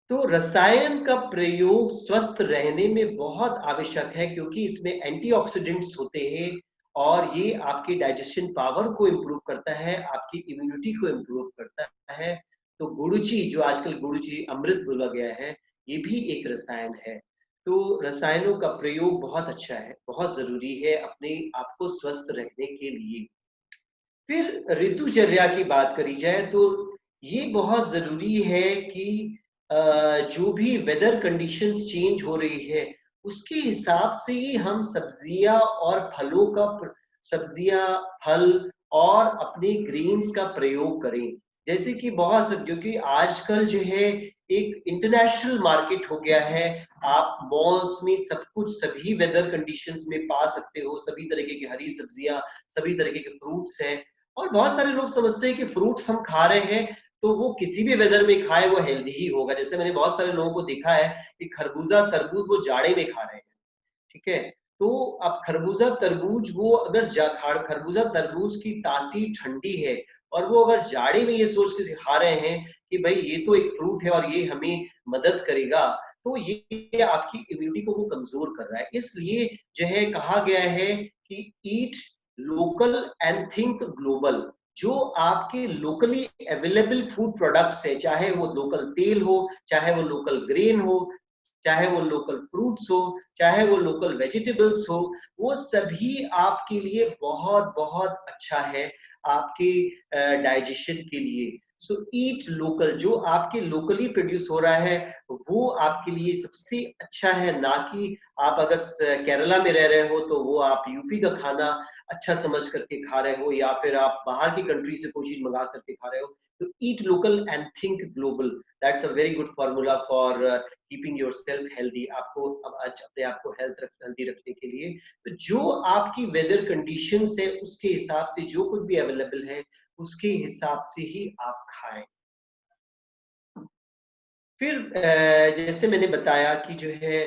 तो रसायन का प्रयोग स्वस्थ रहने में बहुत आवश्यक है, क्योंकि इसमें एंटीऑक्सीडेंट्स होते हैं और ये आपकी डाइजेशन पावर को इम्प्रूव करता है, आपकी इम्यूनिटी को इम्प्रूव करता है। तो गुड़ुचि, जो आजकल गुड़ुचि अमृत बोला गया है, ये भी एक रसायन है। तो रसायनों का प्रयोग बहुत अच्छा है, बहुत जरूरी है अपने आप को स्वस्थ रखने के लिए। फिर ऋतुचर्या की बात करी जाए तो ये बहुत जरूरी है कि जो भी वेदर कंडीशंस चेंज हो रही है उसके हिसाब से ही हम सब्जियां और फलों का सब्जियां, फल और अपने ग्रेन्स का प्रयोग करें। जैसे कि बहुत सब, क्योंकि आजकल जो है एक इंटरनेशनल मार्केट हो गया है, आप मॉल्स में सब कुछ सभी वेदर कंडीशंस में पा सकते हो, सभी तरीके की हरी सब्जियां, सभी तरीके के फ्रूट्स हैं। और बहुत सारे लोग समझते हैं कि फ्रूट्स हम खा रहे हैं तो वो किसी भी वेदर में खाए वो हेल्दी ही होगा। जैसे मैंने बहुत सारे लोगों को देखा है कि खरबूजा तरबूज वो जाड़े में खा रहे हैं, ठीक है? तो अब खरबूजा तरबूज, वो अगर खरबूजा तरबूज की तासीर ठंडी है और वो अगर जाड़े में ये सोच के खा रहे हैं कि भाई ये तो एक फ्रूट है और ये हमें मदद करेगा, तो ये आपकी इम्यूनिटी को वो कमजोर कर रहा है। इसलिए जो है कहा गया है कि ईट लोकल एंड थिंक ग्लोबल। जो आपके लोकली अवेलेबल फूड प्रोडक्ट्स है, चाहे वो लोकल तेल हो, चाहे वो लोकल ग्रेन हो, चाहे वो लोकल फ्रूट्स हो, चाहे वो लोकल वेजिटेबल्स हो, वो सभी आपके लिए बहुत बहुत अच्छा है आपके डाइजेशन के लिए। सो ईट लोकल, जो आपके लोकली प्रोड्यूस हो रहा है वो आपके लिए सबसे अच्छा है, ना कि आप अगर केरला में रह रहे हो तो वो आप यूपी का खाना अच्छा समझ करके खा रहे हो, या फिर आप बाहर की कंट्री से कोई चीज मंगा करके खा रहे हो। तो eat local and think global, that's a very good formula for keeping yourself healthy. आपको अब आज अपने आप को हेल्दी रखने के लिए तो जो आपकी वेदर कंडीशंस है उसके हिसाब से जो कुछ भी अवेलेबल है उसके हिसाब से ही आप खाएं। फिर जैसे मैंने बताया कि जो है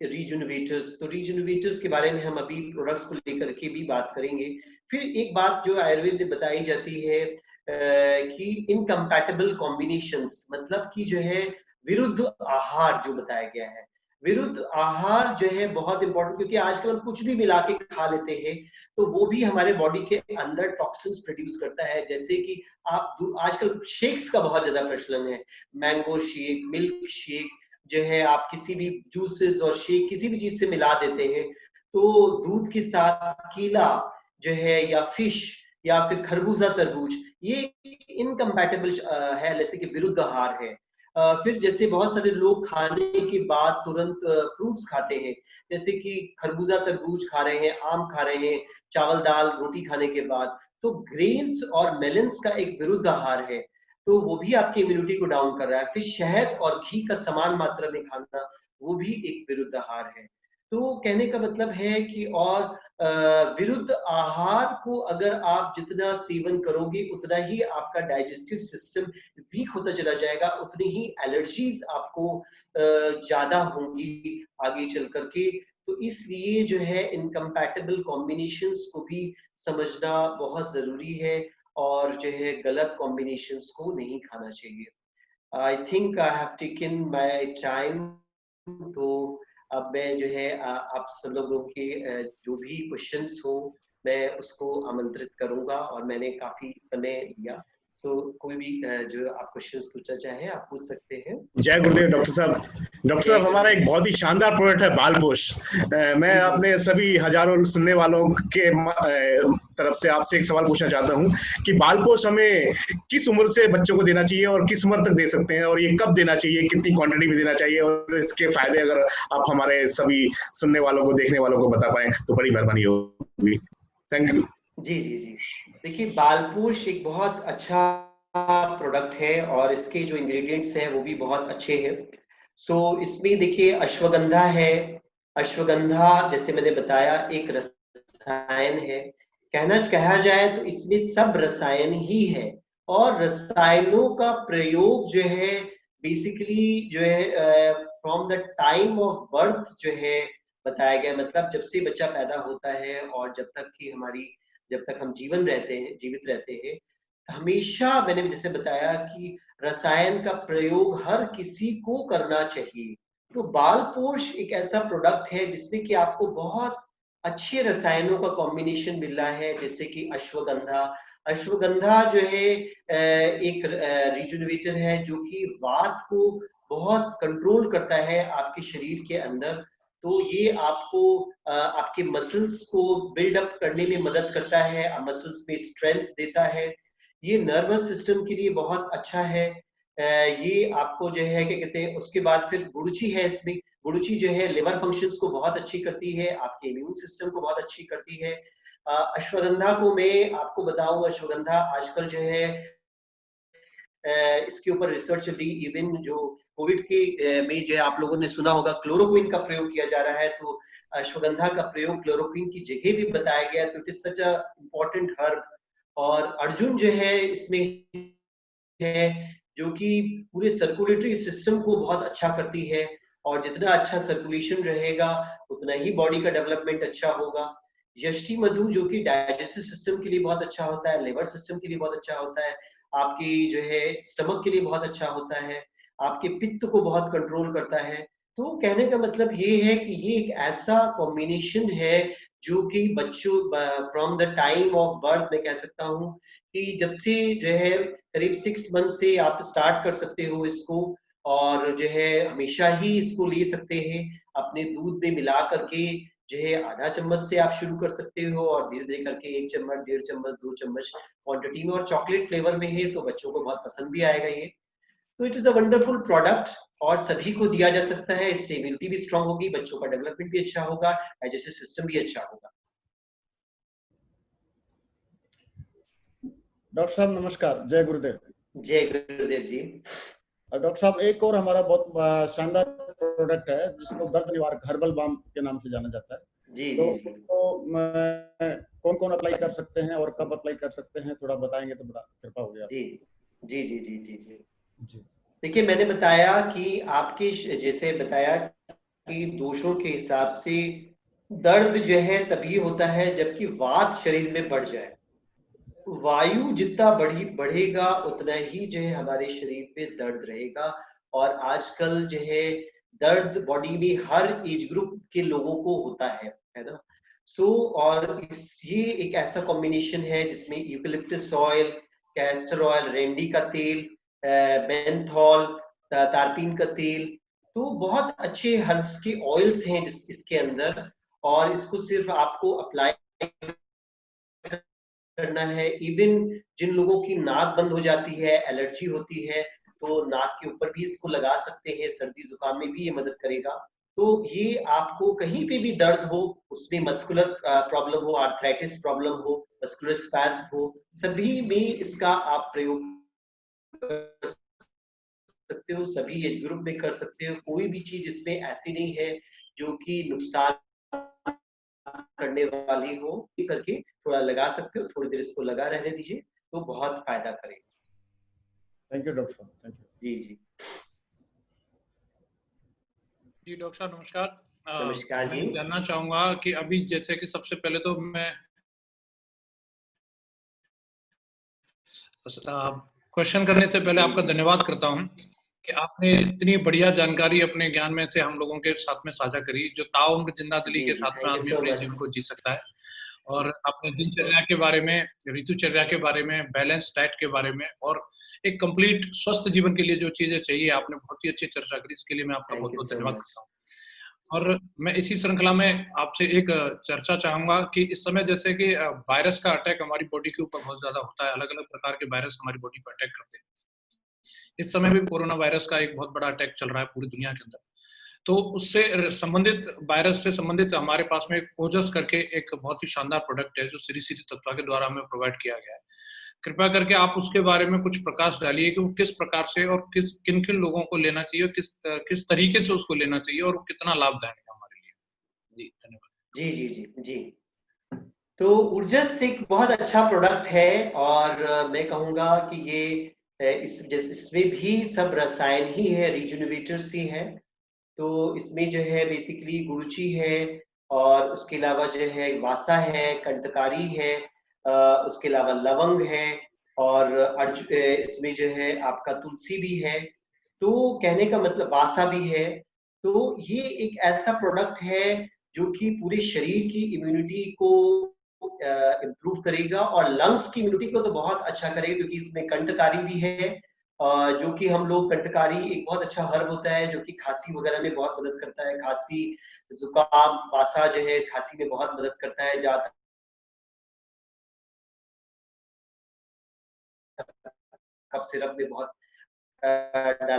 रीजुनोवेटर्स, तो रीजुनोवेटर्स के बारे में हम अभी प्रोडक्ट्स को लेकर के भी बात करेंगे। फिर एक बात जो आयुर्वेद में बताई जाती है कि इनकम्पैटिबल कॉम्बिनेशंस, मतलब कि जो है विरुद्ध आहार जो बताया गया है, विरुद्ध आहार जो है बहुत इंपॉर्टेंट, क्योंकि आजकल हम कुछ भी मिला के खा लेते हैं तो वो भी हमारे बॉडी के अंदर टॉक्सिन्स प्रोड्यूस करता है। जैसे कि आप आजकल शेक्स का बहुत ज्यादा प्रचलन है, मैंगो शेक, मिल्क शेक जो है, आप किसी भी जूसेस और शेक किसी भी चीज से मिला देते हैं तो दूध के साथ केला जो है या फिश या फिर खरबूजा तरबूज, ये इनकम्पैटिबल है, जैसे कि विरुद्ध आहार है। फिर जैसे बहुत सारे लोग खाने के बाद तुरंत फ्रूट्स खाते हैं, जैसे कि खरबूजा तरबूज खा रहे हैं, आम खा रहे हैं चावल दाल रोटी खाने के बाद, तो ग्रेन्स और मेलन्स का एक विरुद्ध आहार है, तो वो भी आपकी इम्यूनिटी को डाउन कर रहा है। फिर शहद और घी का समान मात्रा में खाना, वो भी एक विरुद्ध आहार है। तो कहने का मतलब है कि और विरुद्ध आहार को अगर आप जितना सेवन करोगे उतना ही आपका डाइजेस्टिव सिस्टम वीक होता चला जाएगा, उतनी ही एलर्जीज आपको ज्यादा होंगी आगे चल करके। तो इसलिए जो है इनकम्पैटिबल कॉम्बिनेशंस को भी समझना बहुत जरूरी है और जो है गलत कॉम्बिनेशंस को नहीं खाना चाहिए। I think I have taken my time, तो अब मैं जो है आप सब लोगों के जो भी क्वेश्चंस हो मैं उसको आमंत्रित करूंगा, और मैंने काफी समय लिया, सो कोई भी जो आप क्वेश्चंस पूछना चाहें आप पूछ सकते हैं। जय गुरुदेव डॉक्टर साहब। डॉक्टर साहब, हमारा एक बहुत ही शानदार प्रोडक्ट है बालपोष। मैं अपने सभी हजारों सुनने वालों के तरफ से आपसे एक सवाल पूछना चाहता हूं कि बालपोष हमें किस उम्र से बच्चों को देना चाहिए और किस उम्र तक दे सकते हैं, और ये कब देना चाहिए, कितनी क्वांटिटी में देना चाहिए, और इसके फायदे अगर आप हमारे सभी सुनने वालों को, देखने वालों को बता पाए तो बड़ी मेहरबानी होगी। Thank you. जी जी जी, देखिए बालपोष एक बहुत अच्छा प्रोडक्ट है और इसके जो इंग्रेडिएंट्स हैं वो भी बहुत अच्छे हैं। सो इसमें देखिए अश्वगंधा है, अश्वगंधा जैसे मैंने बताया एक रसायन है, कहा जाए तो इसमें सब रसायन ही है, और रसायनों का प्रयोग जो है बेसिकली जो है from the time of birth जो है बताया गया, मतलब जब से बच्चा पैदा होता है और जब तक हम जीवित रहते हैं, हमेशा मैंने जैसे बताया कि रसायन का प्रयोग हर किसी को करना चाहिए। तो बालपोष एक ऐसा प्रोडक्ट है जिसमें कि आपको बहुत अच्छे रसायनों का कॉम्बिनेशन मिल रहा है, जैसे कि अश्वगंधा जो है एक रिजुनवेटर है जो कि वात को बहुत कंट्रोल करता है आपके शरीर के अंदर। तो ये आपको आपके मसल्स को बिल्डअप करने में मदद करता है, मसल्स में स्ट्रेंथ देता है, ये नर्वस सिस्टम के लिए बहुत अच्छा है। ये आपको जो है क्या कहते हैं, उसके बाद फिर गुड़ची है, इसमें गुड़ची जो है लिवर फंक्शंस को बहुत अच्छी करती है, आपके इम्यून सिस्टम को बहुत अच्छी करती है। अश्वगंधा को मैं आपको बताऊं, अश्वगंधा आजकल जो है इसके ऊपर रिसर्च चल रही, इवन जो कोविड के में जो आप लोगों ने सुना होगा क्लोरोक्विन का प्रयोग किया जा रहा है, तो अश्वगंधा का प्रयोग क्लोरोक्विन की जगह भी बताया गया, तो it is such a important herb. और अर्जुन जो है इसमें है जो कि पूरे सर्कुलेटरी सिस्टम को बहुत अच्छा करती है, और जितना अच्छा सर्कुलेशन रहेगा उतना ही बॉडी का डेवलपमेंट अच्छा होगा। यष्टि मधु जो कि डाइजेस्टिव सिस्टम के लिए बहुत अच्छा होता है, लिवर सिस्टम के लिए बहुत अच्छा होता है, आपकी जो है स्टमक के लिए बहुत अच्छा होता है, आपके पित्त को बहुत कंट्रोल करता है। तो कहने का मतलब ये है कि ये एक ऐसा कॉम्बिनेशन है जो कि बच्चों from the time of birth मैं कह सकता हूँ कि जब से जो है करीब 6 मंथ से आप स्टार्ट कर सकते हो इसको, और जो है हमेशा ही इसको ले सकते हैं, अपने दूध में मिला करके जो है आधा चम्मच से आप शुरू कर सकते हो, और धीरे धीरे करके 1 चम्मच, 1.5 चम्मच, 2 चम्मच क्वांटिटी में, और चॉकलेट फ्लेवर में है तो बच्चों को बहुत पसंद भी आएगा ये। तो it is a wonderful product और सभी को दिया जा सकता है, इससे इम्यूनिटी भी स्ट्रांग होगी, बच्चों का डेवलपमेंट भी अच्छा होगा, डाइजेस्टिव सिस्टम भी अच्छा होगा। डॉक्टर साहब नमस्कार, जय गुरुदेव। जय गुरुदेव जी। डॉक्टर साहब एक और हमारा बहुत शानदार प्रोडक्ट है जिसको दर्द निवारक हर्बल बाम के नाम से जाना जाता है। जी तो जी उसको कौन कौन अप्लाई कर सकते हैं और कब अप्लाई कर सकते हैं, थोड़ा बताएंगे तो बड़ा कृपा हो गया। जी जी जी जी जी जी जी देखिए मैंने बताया कि आपके जैसे बताया कि दोषों के हिसाब से दर्द जो है तभी होता है जबकि वात शरीर में बढ़ जाए। वायु जितना बढ़ेगा उतना ही जो है हमारे शरीर पे दर्द रहेगा, और आजकल जो है दर्द बॉडी में हर एज ग्रुप के लोगों को होता है ना। और ये एक ऐसा कॉम्बिनेशन है जिसमें यूकेलिप्टस ऑयल, कैस्टर ऑयल, रेंडी का तेल, मेंथॉल, तारपीन का तेल, तो बहुत अच्छे हर्ब्स के ऑयल्स हैं जिस इसके अंदर, और इसको सिर्फ आपको अप्लाई करना है। इवन जिन लोगों की नाक बंद हो जाती है, एलर्जी होती है, तो नाक के ऊपर भी इसको लगा सकते हैं, सर्दी जुकाम में भी ये मदद करेगा। तो ये आपको कहीं पे भी दर्द हो, उसमें मस्कुलर प्रॉब्लम हो, आर्थराइटिस प्रॉब्लम हो, मस्कुलर स्पैस्म हो, सभी में इसका आप प्रयोग कर सकते हो, सभी एज ग्रुप में कर सकते हो। कोई भी चीज इसमें ऐसी नहीं है जो कि नुकसान करने वाली हो। करके थोड़ा लगा सकते हो, थोड़ी देर इसको लगा रहने दीजिए, तो बहुत फायदा करेगा। थैंक यू डॉक्टर साहब, थैंक यू। जी जी जी डॉक्टर साहब नमस्कार। नमस्कार जी। मैं जानना चाहूंगा कि अभी जैसे कि सबसे पहले तो मैं क्वेश्चन करने से पहले आपका धन्यवाद करता हूं कि आपने इतनी बढ़िया जानकारी अपने ज्ञान में से हम लोगों के साथ में साझा करी, जो ताउम्र जिंदा दिली के साथ में आदमी अपने जीवन को जी सकता है। और अपने दिनचर्या के बारे में, ऋतुचर्या के बारे में, बैलेंस डाइट के बारे में, और एक कंप्लीट स्वस्थ जीवन के लिए जो चीजें चाहिए आपने बहुत ही अच्छी चर्चा करी, इसके लिए मैं आपका बहुत बहुत धन्यवाद करता हूँ। और मैं इसी श्रृंखला में आपसे एक चर्चा चाहूंगा कि इस समय जैसे कि वायरस का अटैक हमारी बॉडी के ऊपर बहुत ज्यादा होता है, अलग अलग प्रकार के वायरस हमारी बॉडी पर अटैक करते हैं। इस समय भी कोरोना वायरस का एक बहुत बड़ा अटैक चल रहा है पूरी दुनिया के अंदर। तो उससे संबंधित, वायरस से संबंधित हमारे पास में ओजस करके एक बहुत ही शानदार प्रोडक्ट है जो श्री श्री तत्वा के द्वारा हमें प्रोवाइड किया गया है। कृपया करके आप उसके बारे में कुछ प्रकाश डालिए कि वो किस प्रकार से और किन किन लोगों को लेना चाहिए, किस तरीके से उसको लेना चाहिए और कितना लाभदायक है हमारे लिए। जी धन्यवाद। जी जी जी जी। तो ऊर्जस एक बहुत अच्छा प्रोडक्ट है, और मैं कहूंगा कि ये इसमें भी सब रसायन ही है, रिजुनोवेटर्स ही है। तो इसमें जो है बेसिकली गुरुची है, और उसके अलावा जो है वासा है, कंटकारी है, उसके अलावा लवंग है, और इसमें जो है आपका तुलसी भी है। तो कहने का मतलब वासा भी है। तो ये एक ऐसा प्रोडक्ट है जो कि पूरे शरीर की इम्यूनिटी को इम्प्रूव करेगा, और लंग्स की इम्यूनिटी को तो बहुत अच्छा करेगा, क्योंकि इसमें कंटकारी भी है, जो कि हम लोग, कंटकारी एक बहुत अच्छा हर्ब होता है जो कि खांसी वगैरह में बहुत मदद करता है। खांसी, जुकाम, वासा जो है खांसी में बहुत मदद करता है। ज्यादा कफ सिरप में बहुत डाला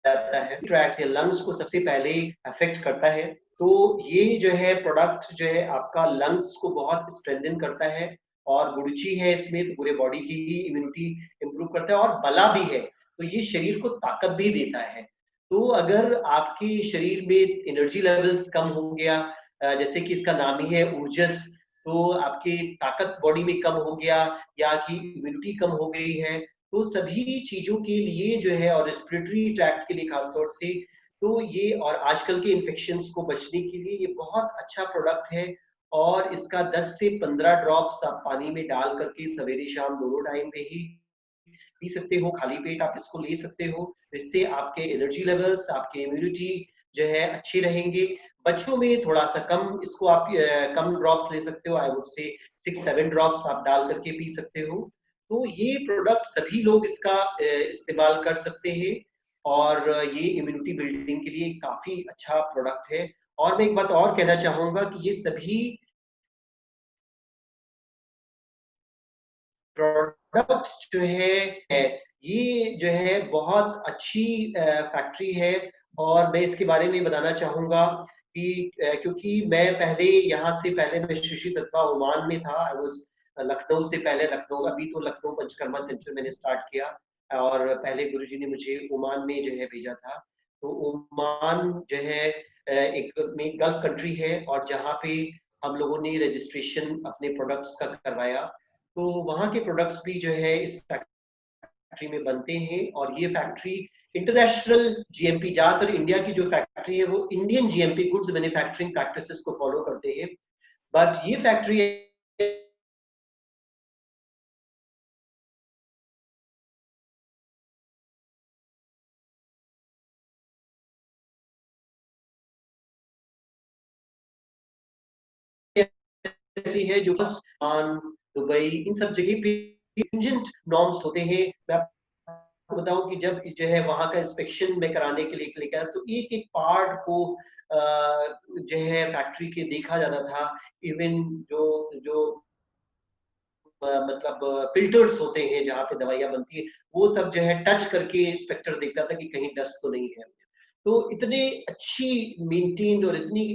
जाता है। ट्रैक्स या लंग्स को सबसे पहले अफेक्ट करता है। तो ये जो है प्रोडक्ट जो है आपका लंग्स को बहुत स्ट्रेंथन करता है, और गुड़ची है इसमें, तो पूरे बॉडी की ही इम्यूनिटी इंप्रूव करता है, और बला भी है, तो ये शरीर को ताकत भी देता है। तो अगर आपके शरीर में एनर्जी लेवल्स कम हो गया, जैसे कि इसका नाम ही है ऊर्जस, तो आपकी ताकत बॉडी में कम हो गया, या कि इम्यूनिटी कम हो गई है, तो सभी चीजों के लिए जो है, और रेस्पिरेटरी ट्रैक्ट के लिए खासतौर से, तो ये, और आजकल के इन्फेक्शंस को बचने के लिए ये बहुत अच्छा प्रोडक्ट है। और इसका 10 से 15 ड्रॉप्स आप पानी में डाल करके सवेरे शाम दोनों टाइम पे ही पी सकते हो, खाली पेट आप इसको ले सकते हो। इससे आपके एनर्जी लेवल्स, आपके इम्यूनिटी जो है अच्छे रहेंगे। बच्चों में थोड़ा सा कम इसको आप कम ड्रॉप्स ले सकते हो, आई वुड से 6-7 ड्रॉप्स आप डाल करके पी सकते हो। तो ये प्रोडक्ट सभी लोग इसका इस्तेमाल कर सकते हैं, और ये इम्यूनिटी बिल्डिंग के लिए काफी अच्छा प्रोडक्ट है। और मैं एक बात और कहना चाहूंगा कि ये सभी प्रोडक्ट्स जो है ये जो है बहुत अच्छी फैक्ट्री है। और मैं इसके बारे में बताना चाहूंगा कि क्योंकि मैं पहले यहाँ से पहले मैं श्री श्री तत्वा ओमान में था। आई वाज लखनऊ से पहले, लखनऊ, अभी तो लखनऊ पंचकर्मा सेंटर मैंने स्टार्ट किया, और पहले गुरुजी ने मुझे ओमान में जो है भेजा था। तो ओमान जो है एक गल्फ कंट्री है, और जहाँ पे हम लोगों ने रजिस्ट्रेशन अपने प्रोडक्ट्स का करवाया। तो वहाँ के प्रोडक्ट्स भी जो है इस फैक्ट्री में बनते हैं, और ये फैक्ट्री इंटरनेशनल जीएमपी, ज्यादातर इंडिया की जो फैक्ट्री है वो Indian GMP goods manufacturing practices को फॉलो करते हैं। बट ये फैक्ट्री ऐसी है जो बस दुबई इन सब जगह पे stringent नॉर्म्स होते हैं। मैं आपको बताऊं कि जब जो है वहां का इंस्पेक्शन में कराने के लिए गया तो एक एक पार्ट को जो है फैक्ट्री के देखा जाता था। इवन जो मतलब फिल्टर्स होते हैं जहाँ पे दवाइयाँ बनती है, वो तब जो है टच करके इंस्पेक्टर देखता था कि कहीं डस्ट तो नहीं है। तो इतने अच्छी मेंटेन्ड और इतनी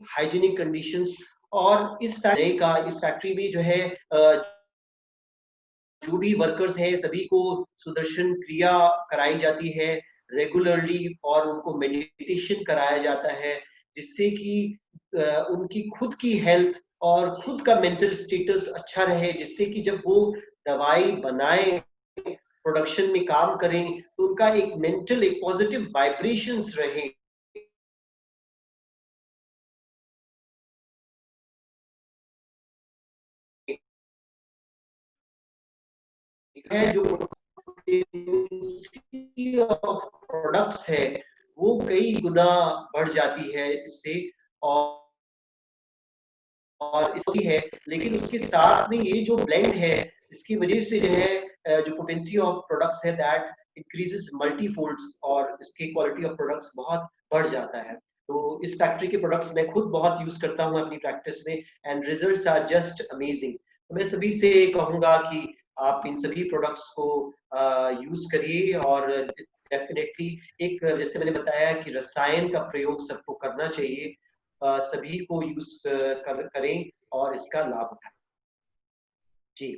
हाइजीनिक कंडीशंस, और इस फैक्ट्री में जो है जो भी वर्कर्स हैं सभी को सुदर्शन क्रिया कराई जाती है रेगुलरली, और उनको मेडिटेशन कराया जाता है, जिससे कि उनकी खुद की हेल्थ और खुद का मेंटल स्टेटस अच्छा रहे, जिससे कि जब वो दवाई बनाए प्रोडक्शन में काम करें तो उनका एक मेंटल एक पॉजिटिव वाइब्रेशंस रहे। जो प्रोडक्ट्स है वो कई गुना बढ़ जाती है इससे, और इसकी है, लेकिन उसके साथ में ये जो ब्लेंड है इसकी वजह से जो है जो पोटेंसी ऑफ प्रोडक्ट्स है दैट इंक्रीजेस मल्टीफोल्ड्स, और इसकी क्वालिटी ऑफ प्रोडक्ट्स बहुत बढ़ जाता है। तो इस फैक्ट्री के प्रोडक्ट्स मैं खुद बहुत यूज करता हूँ अपनी प्रैक्टिस में, and results are just amazing. तो मैं सभी से कहूंगा कि आप इन सभी प्रोडक्ट्स को यूज करिए, और डेफिनेटली एक जैसे मैंने बताया कि रसायन का प्रयोग सबको करना चाहिए, सभी को यूज करें और इसका लाभ उठाएं। जी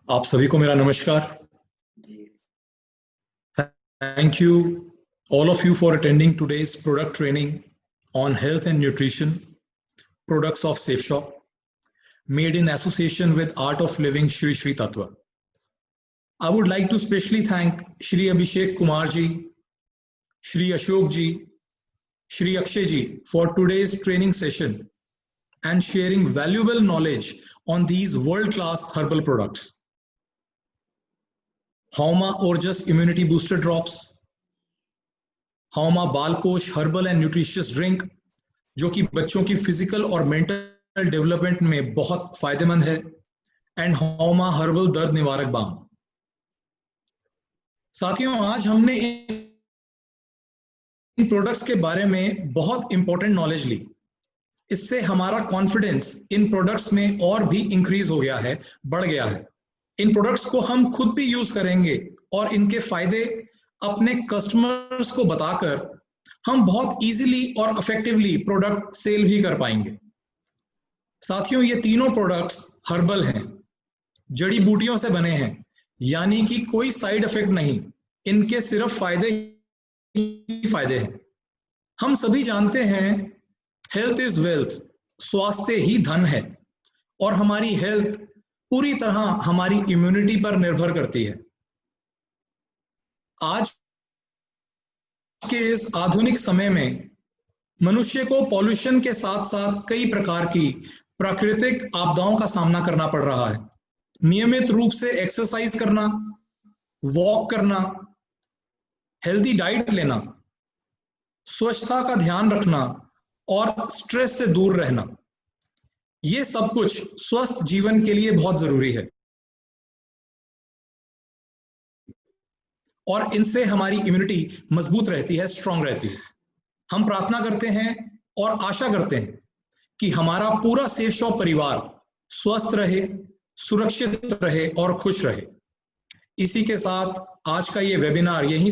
आप सभी को मेरा नमस्कार। Thank you all of you for attending today's product training on health and nutrition products of Safe Shop, made in association with Art of Living Shri Shri Tattva. I would like to specially thank Shri Abhishek Kumar ji, Shri Ashok ji, Shri Akshay ji for today's training session and sharing valuable knowledge on these world-class herbal products. Hauma Orjus Immunity Booster Drops, Hauma Balposh Herbal and Nutritious Drink, जो कि बच्चों की फिजिकल और मेंटल डेवलपमेंट में बहुत फायदेमंद है, एंड Hauma हर्बल दर्द निवारक बाम। साथियों, आज हमने इन प्रोडक्ट्स के बारे में बहुत इंपॉर्टेंट नॉलेज ली। इससे हमारा कॉन्फिडेंस इन प्रोडक्ट्स में और भी इंक्रीज हो गया है, बढ़ गया है। इन प्रोडक्ट्स को हम खुद भी यूज करेंगे और इनके फायदे अपने कस्टमर्स को बताकर हम बहुत इजीली और इफेक्टिवली प्रोडक्ट सेल भी कर पाएंगे। साथियों, ये तीनों प्रोडक्ट्स हर्बल हैं, जड़ी बूटियों से बने हैं, यानी कि कोई साइड इफेक्ट नहीं, इनके सिर्फ फायदे ही फायदे हैं। हम सभी जानते हैं हेल्थ इज वेल्थ, स्वास्थ्य ही धन है, और हमारी हेल्थ पूरी तरह हमारी इम्यूनिटी पर निर्भर करती है। आज के इस आधुनिक समय में मनुष्य को पॉल्यूशन के साथ साथ कई प्रकार की प्राकृतिक आपदाओं का सामना करना पड़ रहा है। नियमित रूप से एक्सरसाइज करना, वॉक करना, हेल्दी डाइट लेना, स्वच्छता का ध्यान रखना और स्ट्रेस से दूर रहना, ये सब कुछ स्वस्थ जीवन के लिए बहुत जरूरी है, और इनसे हमारी इम्यूनिटी मजबूत रहती है, स्ट्रांग रहती है। हम प्रार्थना करते हैं और आशा करते हैं कि हमारा पूरा सेफ शॉप परिवार स्वस्थ रहे, सुरक्षित रहे और खुश रहे। इसी के साथ आज का ये वेबिनार यहीं